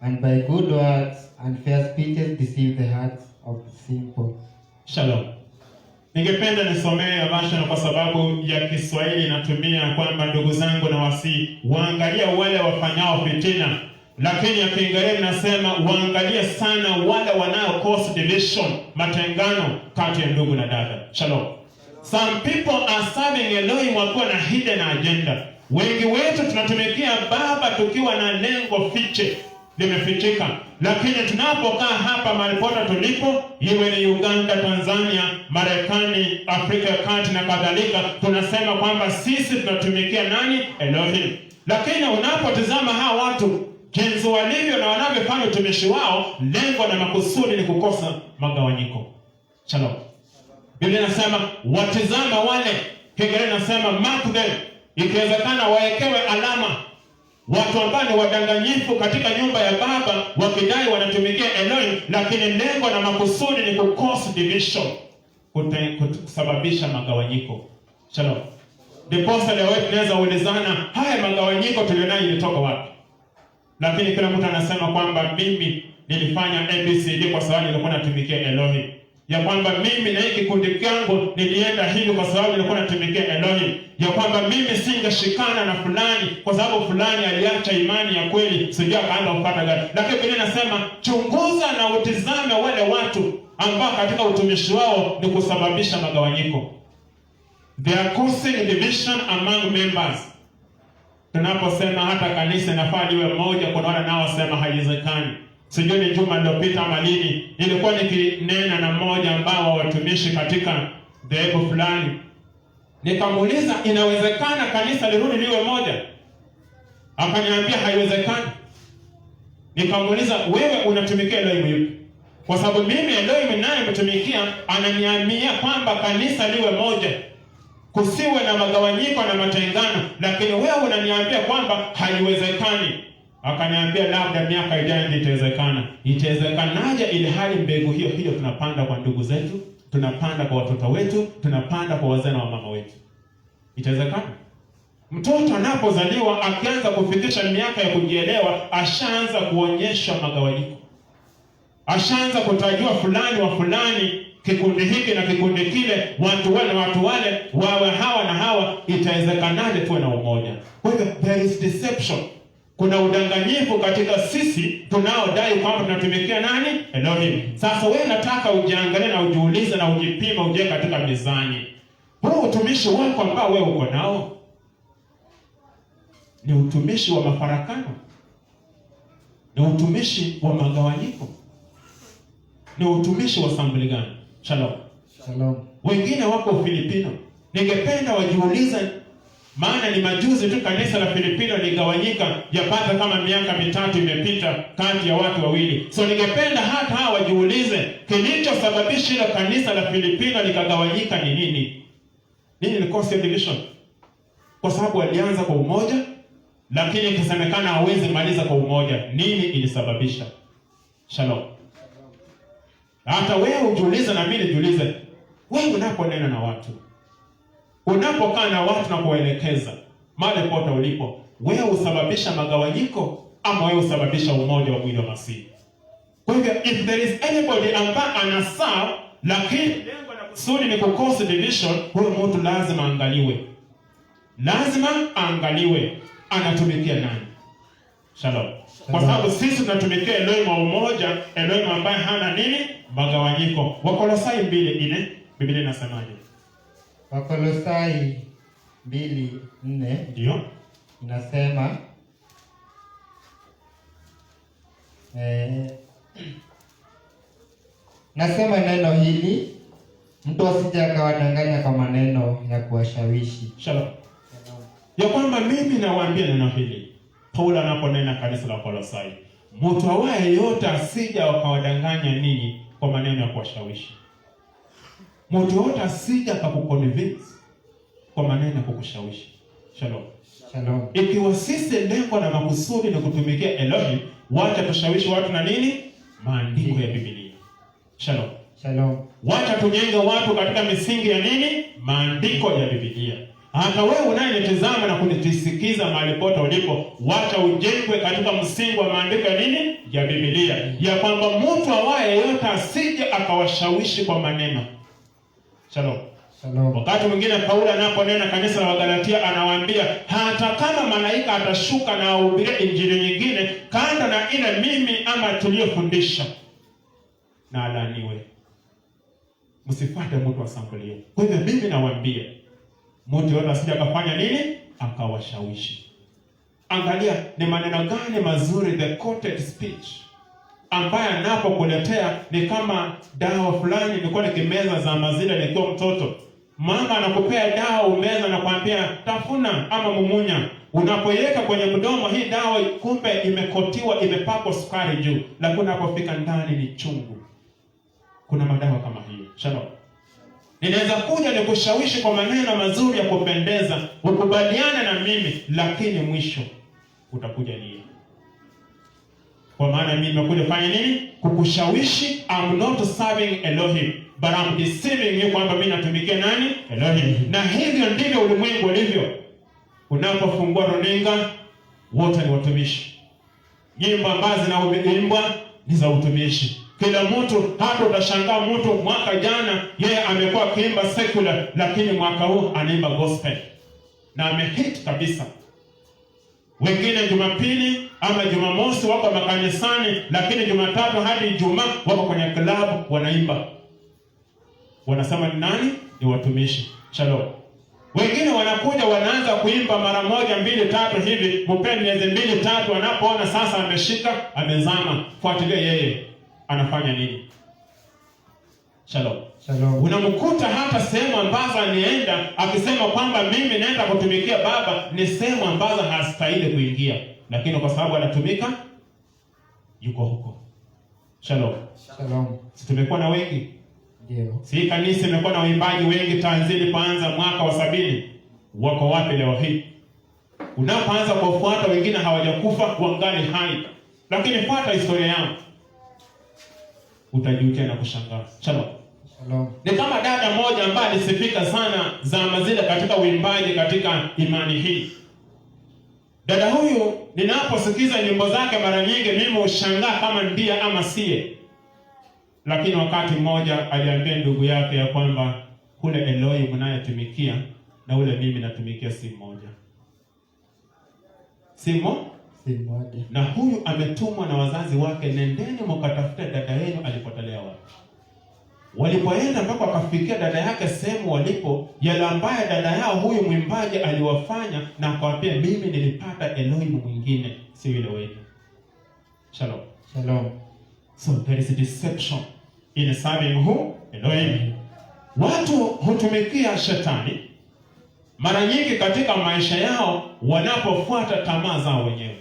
and by good words and fair speeches deceive the hearts of the simple. Shalom. Ningependa nisomee version kwa sababu ya Kiswahili inatumia kwamba ndugu zangu na wasi waangalia wale wafanyao fitina, lakini ya Kiingereza inasema waangalie sana wale wanao cause division, matengano kati ya ndugu na dada. Shalom. Some people are serving Elohim wakiwa na hidden agenda. Wengi wetu tunatumikia Baba tukiwa na lengo fiche. limefichika. Lakini tunapokaa hapa mahali pote tulipo, iwe ni Uganda, Tanzania, Marekani, Afrika ya Kati na kadhalika, tunasema kwamba sisi tunatumikia nani? Elohim. Lakini unapotazama hawa watu jinsi walivyo na wanavyofanya utumishi wao, lengo na makusudi ni kukosa magawanyiko. Shalom. Biblia inasema watizama wale, Kiingereza inasema mark them. Ikiwezekana wawekewe alama watu ambao ni wadanganyifu katika nyumba ya Baba, wakidai wanatumikia Elohim, lakini lengo na makusudi ni kukosa division, kusababisha magawanyiko. Shalom. Ndiposa leo tunaweza ulizana, haya magawanyiko tulionayo ilitoka wapi? Lakini kila mtu anasema kwamba mimi nilifanya ABCD kwa sababu nilikuwa natumikia Elohim. Ya kwamba mimi na hiki kundi changu nilienda hivi kwa sababu nilikuwa natumikia Elohim. Ya kwamba mimi singeshikana na fulani kwa sababu fulani aliacha imani ya kweli, sijui akaanza kupata gari. Lakini Biblia inasema chunguza na utizame wale watu ambao katika utumishi wao ni kusababisha magawanyiko. They are causing division among members. Tunaposema hata kanisa inafaa liwe moja, kuna wale nao wasema haiwezekani. Sijui ni juma lililopita ama lini, nilikuwa nikinena na mmoja ambao watumishi katika dhehebu fulani. Nikamuuliza, inawezekana kanisa lirudi liwe moja? Akaniambia haiwezekani. Nikamuuliza, wewe unatumikia Elohim yupi? Kwa sababu mimi Elohim naye mtumikia ananiambia kwamba kanisa liwe moja, kusiwe na magawanyiko na matengano, lakini wewe unaniambia kwamba haiwezekani. Akaniambia labda miaka ijayo itawezekana. Itawezekanaje ili hali mbegu hiyo tunapanda kwa ndugu zetu, tunapanda kwa watoto wetu, tunapanda kwa wazee na mama wetu? Itawezekana? Mtoto anapozaliwa akianza kufikisha miaka ya kujielewa, ashaanza kuonyesha magawanyiko. Ashaanza kutajua fulani wa fulani, kikundi hiki na kikundi kile, watu wale wawe hawa na hawa. Itawezekanaje tuwe na umoja? Kwa hivyo there is deception. Kuna udanganyifu katika sisi tunaodai kwamba tunatumikia nani? Elohim. Sasa wewe nataka ujiangalie na ujiulize na ujipima, uje katika mizani. Huu utumishi wako ambao wewe uko nao ni utumishi wa mafarakano? Ni utumishi wa magawanyiko? Ni utumishi wa sampuli gani? Shalom. Shalom. Wengine wako Filipino. Ningependa wajiulize, maana ni majuzi tu kanisa la Filipino ligawanyika, yapata kama miaka 3 imepita kati ya watu wawili. So ningependa hata hawa wajiulize, kilichosababisha ile kanisa la Filipino likagawanyika ni nini? Nini ni cause of division? Kwa sababu walianza kwa umoja, lakini ikisemekana hawezi maliza kwa umoja. Nini ilisababisha? Shalom. Hata wewe ujiulize na mimi nijiulize, wewe unaponena na watu, unapokaa na watu na kuwaelekeza mahali pote ulipo, wewe usababisha magawanyiko ama wewe usababisha umoja wa mwili wa Masihi? Kwa hivyo if there is anybody ambaye anasaa lakini lengo na kusudi ni kukosa division, huyo mtu lazima angaliwe. Lazima angaliwe anatumikia nani? Shalom. Kwa sababu sisi tunatumikia Elohim wa umoja, Elohim ambaye hana nini? Magawanyiko. Wakolosai 2:4 Biblia inasemaje? Wakolosai 2:4 ndio inasema nasema neno hili, mtu asije akawadanganya kwa maneno ya kuwashawishi. Shalom. Ya kwamba mimi nawaambia neno hili, Paulo anaponena kanisa la Kolosai, mtu awaye yote asije akawadanganya ninyi kwa maneno ya kuwashawishi. Mtu yote asije akakuconvince kwa maneno ya kukushawishi. Shalom. Shalom. Ikiwa sisi lengo na makusudi ni kutumikia Elohim, wacha tushawishi watu na nini? Maandiko ya Biblia. Shalom. Shalom. Wacha tujenge watu katika misingi ya nini? Maandiko ya Biblia. Hata wewe unayenitazama na kunitisikiza mahali pote ulipo, wacha ujengwe katika msingi wa maandiko ya nini? Ya Biblia. Ya kwamba mtu awaye yote asije akawashawishi kwa maneno. Shalom. Shalom. Wakati mwingine Paulo anaponena kanisa la Wagalatia anawaambia, hata kama malaika atashuka na ahubirie injili nyingine kando na ile mimi ama tuliyofundisha, na alaniwe. Msifuate mtu wa sampuli hiyo. Kwa hivyo mimi nawaambia, mtu yote asije akafanya nini? Akawashawishi. Angalia ni maneno gani mazuri, the quoted speech ambaye anapokuletea ni kama dawa fulani. Nilikuwa nikimeza za mazile nikiwa mtoto. Mama anakupea dawa umeza na kuambia tafuna ama mumunya. Unapoiweka kwenye mdomo hii dawa kumbe imekotiwa, imepakwa sukari juu, lakini unapofika ndani ni chungu. Kuna madawa kama hiyo. Shalom. Ninaweza kuja nikushawishi kwa maneno mazuri ya kupendeza, ukubaliane na mimi, lakini mwisho utakuja nini? Kwa maana mimi nimekuja fanya nini? Kukushawishi. I'm not serving Elohim, but I'm deceiving you kwamba mimi natumikia nani? Elohim. Na hivyo ndivyo ulimwengu ulivyo. Unapofungua runinga, wote ni watumishi. Nyimbo ambazo zinaimbwa ni za utumishi. Kila mtu, hata utashangaa mtu mwaka jana yeye amekuwa akiimba secular, lakini mwaka huu anaimba gospel. Na amehit kabisa. Wengine Jumapili ama Jumamosi wako makanisani, lakini Jumatatu hadi Ijumaa wako kwenye club wanaimba. Wanasema ni nani? Ni watumishi. Shalom. Wengine wanakuja wanaanza kuimba mara moja, mbili, tatu hivi, mpeni miezi 2, 3, wanapoona sasa ameshika, amezama, fuatilia yeye anafanya nini. Shalom. Shalom. Unamkuta hata sehemu ambazo anienda akisema kwamba mimi naenda kutumikia Baba, ni sehemu ambazo hastahili kuingia, lakini kwa sababu anatumika yuko huko. Shalom. Shalom. Si tumekuwa na wengi? Ndio. Si kanisa imekuwa na waimbaji wengi tanzili paanza mwaka wa 70. Wako wapi leo hii? Unapoanza kufuata wengine hawajakufa, wangali hai. Lakini fuata historia yao, utajutia na kushangaa. Shalom. Shalom. Ni kama dada moja ambaye alisifika sana zama zile katika uimbaji katika imani hii. Dada huyu ninaposikiza nyimbo zake mara nyingi mimi ushangaa kama ndiye ama siye. Lakini wakati mmoja aliambia ndugu yake ya kwamba kule Elohim mnayetumikia na ule mimi natumikia si mmoja. Si mmoja. Na huyu ametumwa na wazazi wake, nendeni mkatafute dada yenu alipotelea wapi. Walipoenda mpaka wakafikia dada yake sehemu walipo, yale ambaye dada yao huyu mwimbaji aliwafanya, na akamwambia mimi nilipata Elohim mwingine si yule wenu. Shalom. Shalom. So there is a deception in serving who? Elohim. Watu hutumikia shetani mara nyingi katika maisha yao wanapofuata tamaa zao wenyewe.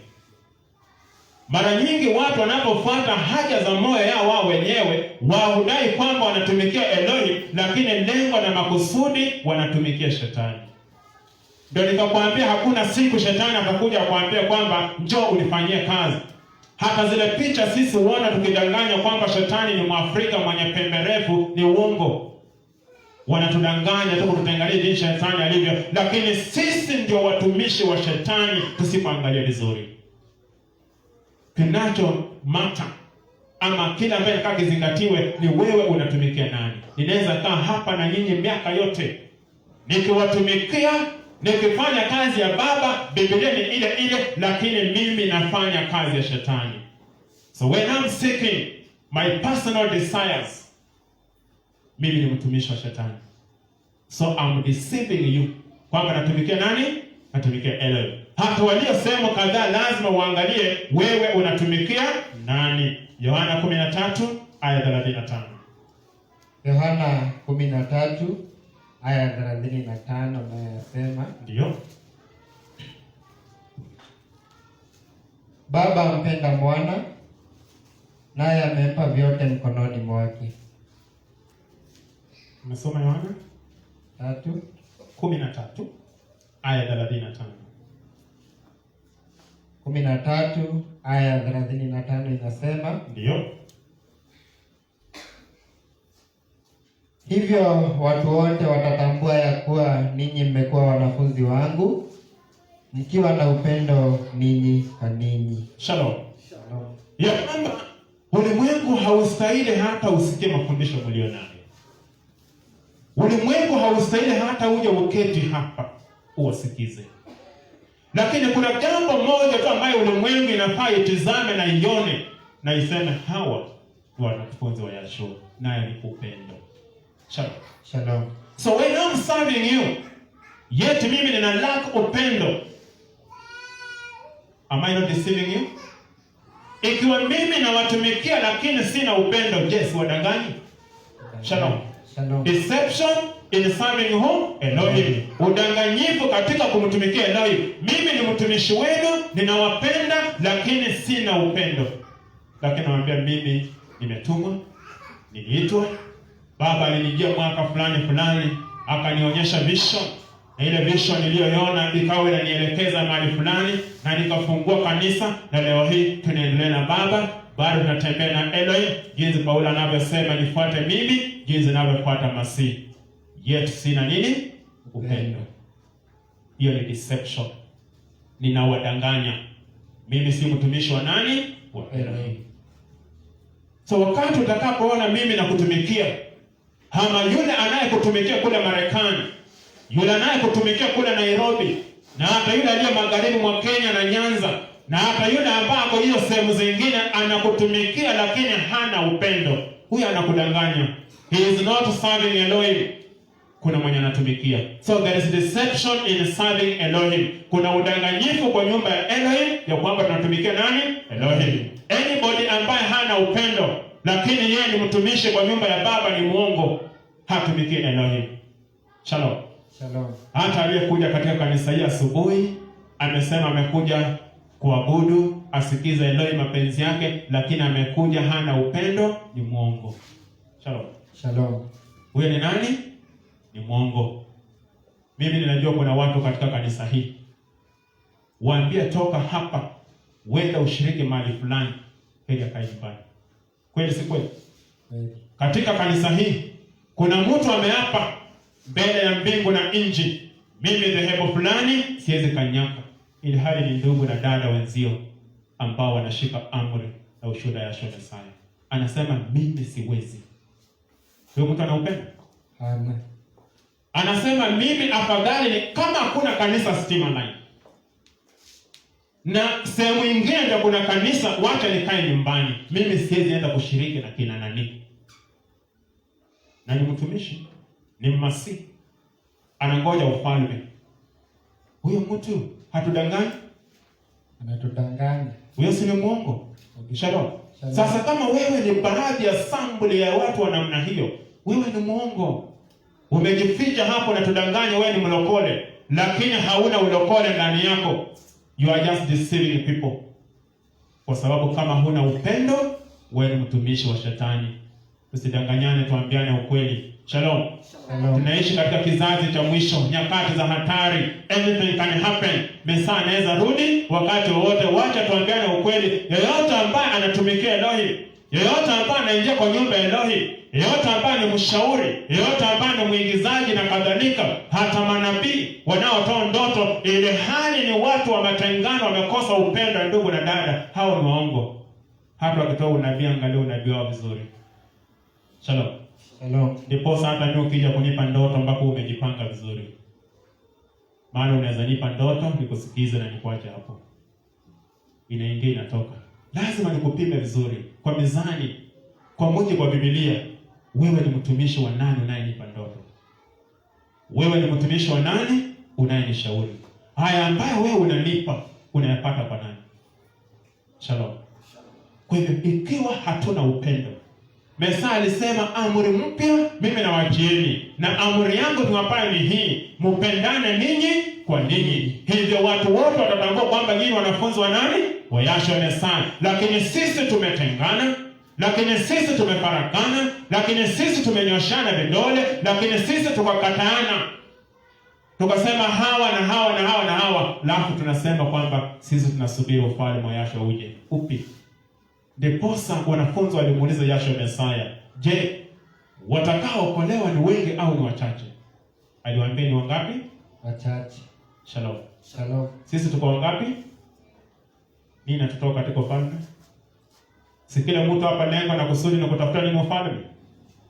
Mara nyingi watu wanapofuata haja za moyo yao wao wenyewe, wahudai kwamba wanatumikia Elohim, lakini lengo na makusudi wanatumikia shetani. Ndio nikakwambia hakuna siku shetani atakuja kuambia kwamba njoo unifanyie kazi. Hata zile picha sisi huona tukidanganya kwamba shetani ni Mwafrika mwenye pembe refu, ni uongo. Wanatudanganya tu kututenganisha jinsi shetani alivyo, lakini sisi ndio watumishi wa shetani tusipoangalia vizuri. Kinacho mata ama kila ambaye nataka kizingatiwe ni wewe unatumikia nani. Ninaweza kaa hapa na nyinyi miaka yote nikiwatumikia, nikifanya kazi ya Baba, Biblia ni ile, lakini mimi nafanya kazi ya shetani. So when I'm seeking my personal desires, mimi ni mtumishi wa shetani. So I'm deceiving you kwamba natumikia nani? Natumikia Elohim. Hata walio sehemu kadhaa lazima uangalie wewe unatumikia nani. Yohana 13 aya 35. Yohana 13 aya 35 nayo yasema, ndio, Baba ampenda mwana naye amempa vyote mkononi mwake. Umesoma Yohana 13 aya 35. 13 aya 35 inasema, ndio, hivyo watu wote watatambua ya kuwa ninyi mmekuwa wanafunzi wangu mkiwa na upendo ninyi kwa ninyi. Shalom. Shalom. Ya kwamba ulimwengu haustahili hata usikie mafundisho mlio nayo. Ulimwengu haustahili hata uje uketi hapa uwasikize. Lakini kuna jambo moja tu ambayo ulimwengu inafaa itizame na ione na iseme hawa ni wanafunzi wa Yeshua, naye ni upendo. Shalom. Shalom. So when I'm serving you, yet mimi nina lack upendo, Am I not deceiving you? Ikiwa mimi nawatumikia lakini sina upendo, je, siwadanganyi? Shalom. Shalom. Deception in serving who? Elohim. Udanganyifu katika kumtumikia Elohim. Mimi ni mtumishi wenu, ninawapenda lakini sina upendo. Lakini nawaambia mimi nimetumwa, niliitwa. Baba alinijia mwaka fulani akanionyesha vision. Na ile vision niliyoiona ikawa inanielekeza mahali fulani na nikafungua kanisa, na leo hii tunaendelea na Baba, bado tunatembea na Elohim, jinsi Paulo anavyosema nifuate mimi, jinsi ninavyofuata Masihi. Yet sina nini? Upendo. Hiyo ni deception. Ninawadanganya. Mimi si mtumishi wa nani? Wa Elohim. So wakati utakapoona mimi na kutumikia, ama yule anayekutumikia kule Marekani, yule anayekutumikia kule Nairobi, na hata yule aliye magharibi mwa Kenya na Nyanza, na hata yule ambako hiyo sehemu zingine anakutumikia lakini hana upendo, huyu anakudanganya. He is not serving Elohim. Kuna mwenye anatumikia. So there is deception in serving Elohim. Kuna udanganyifu kwa nyumba ya Elohim ya kwamba tunatumikia nani? Elohim. Anybody ambaye hana upendo lakini yeye ni mtumishi kwa nyumba ya Baba ni muongo, hatumikie Elohim. Shalom. Shalom. Hata aliyekuja katika kanisa hili asubuhi amesema amekuja kuabudu, asikize Elohim mapenzi yake, lakini amekuja hana upendo, ni muongo. Shalom. Shalom. Huyo ni nani? Ni muongo. Mimi ninajua kuna watu katika kanisa hii, waambie toka hapa wenda ushiriki mahali fulani, heri akae nyumbani. Kweli si kweli? Katika kanisa hii kuna mtu ameapa mbele ya mbingu na nchi, mimi dhehebu fulani siwezi kanyaka, ili hali ni ndugu na dada wenzio ambao wanashika amri na ushuhuda ya Yahshua Messiah. Anasema mimi siwezi. Huyo mtu ana upendo? Amen. Anasema mimi afadhali ni kama hakuna kanisa Stima Line na sehemu nyingine ndio kuna kanisa, wacha nikae nyumbani, mimi siwezi enda kushiriki na kina nani. Na ni mtumishi, ni Masihi, anangoja ufalme. Huyo mtu hatudanganyi? Anatudanganya. Huyo si ni muongo? Shalom. Sasa kama wewe ni baadhi ya sample ya watu wa namna hiyo, wewe ni muongo. Umejificha hapo na tudanganya wewe ni mlokole, lakini hauna ulokole ndani yako. You are just deceiving people. Kwa sababu kama huna upendo, wewe ni mtumishi wa shetani. Usidanganyane, tuambiane ukweli. Shalom. Shalom. Tunaishi katika kizazi cha mwisho, nyakati za hatari. Anything can happen. Mesa anaweza rudi wakati wowote. Wacha tuambiane ukweli. Yeyote ambaye anatumikia Elohim, yeyote ambaye anaingia kwa nyumba ya Elohim, yeyote ambaye ni mshauri, yeyote ambaye ni mwigizaji na kadhalika, hata manabii wanaotoa ndoto, ile hali ni watu wa matengano, wamekosa upendo, ndugu na dada, hao ni waongo. Hata wakitoa unabii, angalia unabii wao vizuri. Shalom. Shalom. Ndipo hata mimi ukija kunipa ndoto ambako umejipanga vizuri. Maana unaweza nipa ndoto nikusikize na nikuache hapo. Inaingia inatoka. Lazima nikupime vizuri kwa mizani, kwa mujibu wa Biblia. Wewe ni mtumishi wa nani unayenipa ndoto? Wewe ni mtumishi wa nani unayenishauri? Haya ambayo wewe unanipa unayapata kwa nani? Shalom. Kwa hivyo ikiwa hatuna upendo, Mesa alisema amri mpya mimi nawachieni, na amri yangu niwapaye ni hii, mpendane ninyi kwa ninyi. Hivyo watu wote watatambua kwamba nyinyi wanafunzi wa nani? Wa Yahshua Messiah. Lakini sisi tumetengana, lakini sisi tumefarakana, lakini sisi tumenyoshana vidole, lakini sisi tukakataana. Tukasema hawa na hawa na hawa na hawa, alafu tunasema kwamba sisi tunasubiri ufalme wa Yahshua uje. Upi? Ndiposa wanafunzi walimuuliza Yahshua Messiah, je, watakaookolewa ni wengi au ni wachache? Aliwaambia ni wangapi? Wachache. Shalom. Shalom. Sisi tuko wangapi? Nini natutoka katika ufalme? Si kila mtu hapa lengo na kusudi na kutafuta nini ufalme?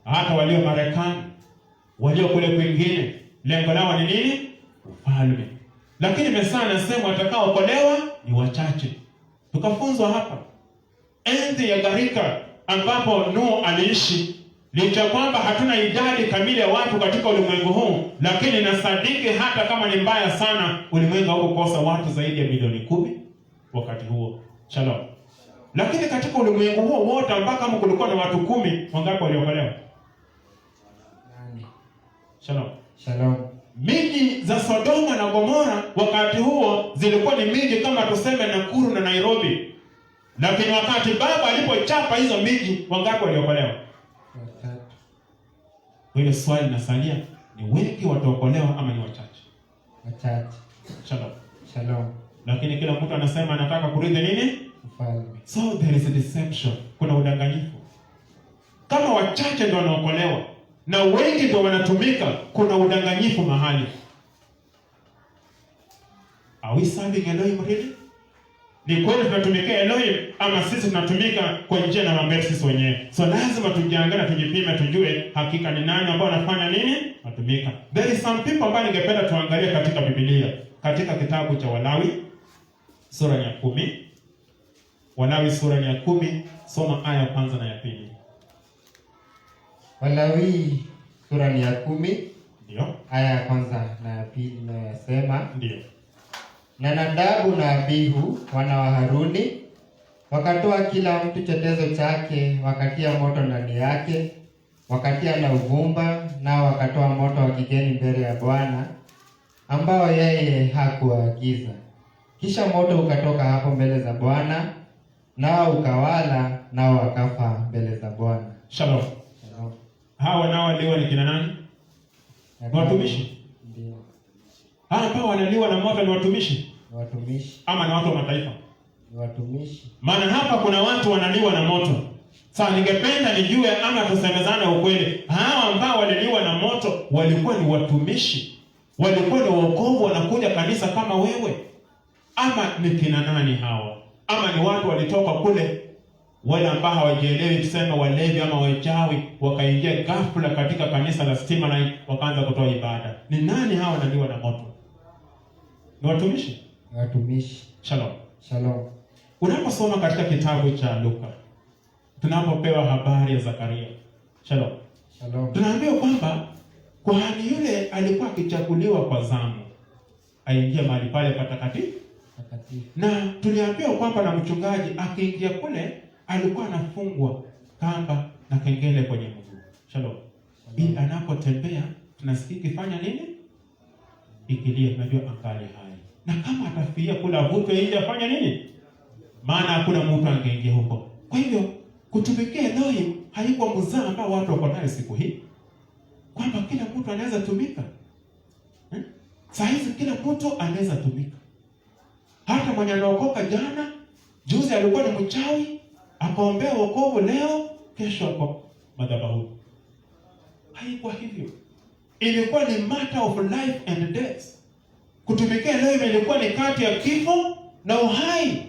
Hata walio Marekani, walio kule kwingine, lengo lao ni nini? Ufalme. Lakini Mesa anasema watakaookolewa ni wachache. Tukafunzwa hapa enzi ya gharika ambapo Nuhu aliishi, licha kwamba hatuna idadi kamili ya watu katika ulimwengu huu, lakini nasadiki hata kama ni mbaya sana, ulimwengu haukosa watu zaidi ya milioni 10, wakati huo. Shalom. Lakini katika ulimwengu huo wote mpaka kama kulikuwa na watu 10, wangapi waliokolewa? 8. Shalom. Shalom. Miji za Sodoma na Gomora wakati huo zilikuwa ni miji kama tuseme Nakuru na Nairobi. Lakini wakati Baba alipochapa hizo miji, wangapi waliokolewa? 3. Wewe swali nasalia, ni wengi wataokolewa ama ni wachache? Wachache. Shalom. Shalom. Lakini kila mtu anasema anataka kurithi nini? Ufalme. So there is a deception. Kuna udanganyifu. Kama wachache ndio wanaokolewa na wengi ndio wanatumika, kuna udanganyifu mahali. Are we serving Elohim really? Ni kweli tunatumikia Elohim ama sisi tunatumika kwa njia na mambo sisi wenyewe? So lazima tujiangalie, tujipime, tujue hakika ni nani ambao anafanya nini? Natumika. There is some people ambao ningependa tuangalie katika Biblia. Katika kitabu cha Walawi sura ya 10. Walawi sura ya 10, soma aya ya kwanza na ya pili. Walawi sura ya 10. Ndio. Aya ya kwanza na ya pili inasema, ndio. Na Nadabu na Abihu wana wa Haruni wakatoa kila mtu chetezo chake, wakatia moto ndani yake, wakatia na uvumba, nao wakatoa moto wa kigeni mbele ya Bwana ambao yeye hakuagiza. Kisha moto ukatoka hapo mbele za Bwana, nao ukawala, nao wakafa mbele za Bwana. Shalom. Shalom. Hawa nao waliwa ni kina nani? Watumishi. Ndio. Hawa ambao wanaliwa na moto ni watumishi? Watumishi. Ama ni watu wa mataifa? Ni watumishi. Maana hapa kuna watu wanaliwa na moto. Sasa ningependa nijue ama tusemezane ukweli. Hawa ambao waliliwa na moto walikuwa ni watumishi? Walikuwa ni wokovu wanakuja kanisa kama wewe? Ama ni kina nani hawa? Ama ni watu walitoka kule, wale ambao hawajielewi, tuseme walevi ama wachawi, wakaingia ghafla katika kanisa la Stima na wakaanza kutoa ibada? Ni nani hawa wanaliwa na moto? Ni watumishi? Watumishi. Shalom. Shalom. Unaposoma katika kitabu cha Luka, tunapopewa habari ya Zakaria. Shalom. Shalom. Tunaambiwa kwamba kuhani yule alikuwa akichaguliwa kwa zamu aingie mahali pale patakatifu. Na tuliambiwa kwamba na mchungaji akiingia kule alikuwa anafungwa kamba na kengele kwenye mguu. Shalom. Ili anapotembea tunasikia ikifanya nini? Ikilia, tunajua angali hai. Na kama atafia kula vuto nje afanya nini? Maana hakuna mtu angeingia huko. Kwa hivyo kutumikia Elohim haikuwa mzaa ambao watu wako nayo siku hii, kwamba kila mtu anaweza tumika. Saa hizi kila mtu anaweza tumika. Hata mwenye anaokoka jana, juzi alikuwa ni mchawi, akaombea wokovu leo, kesho ako madhabahuni. Haikuwa hivyo. Ilikuwa ni matter of life and death. Kutumikia Elohim ilikuwa ni kati ya kifo na uhai.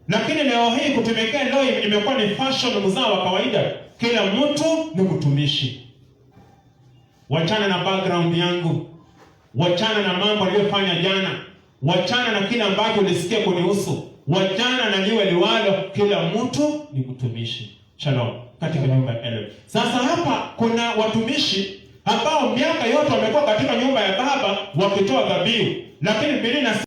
Lakini leo hii kutumikia Elohim imekuwa ni fashion, mzao wa kawaida. Kila mtu ni mtumishi. Wachana na background yangu. Wachana na mambo aliyofanya jana. Wachana na kila ambacho ulisikia kunihusu. Wachana na liwe liwalo, kila mtu ni mtumishi. Shalom. Katika nyumba ya Elohim. Sasa hapa kuna watumishi ambao miaka yote wamekuwa katika nyumba ya Baba wakitoa dhabihu. Lakini Biblia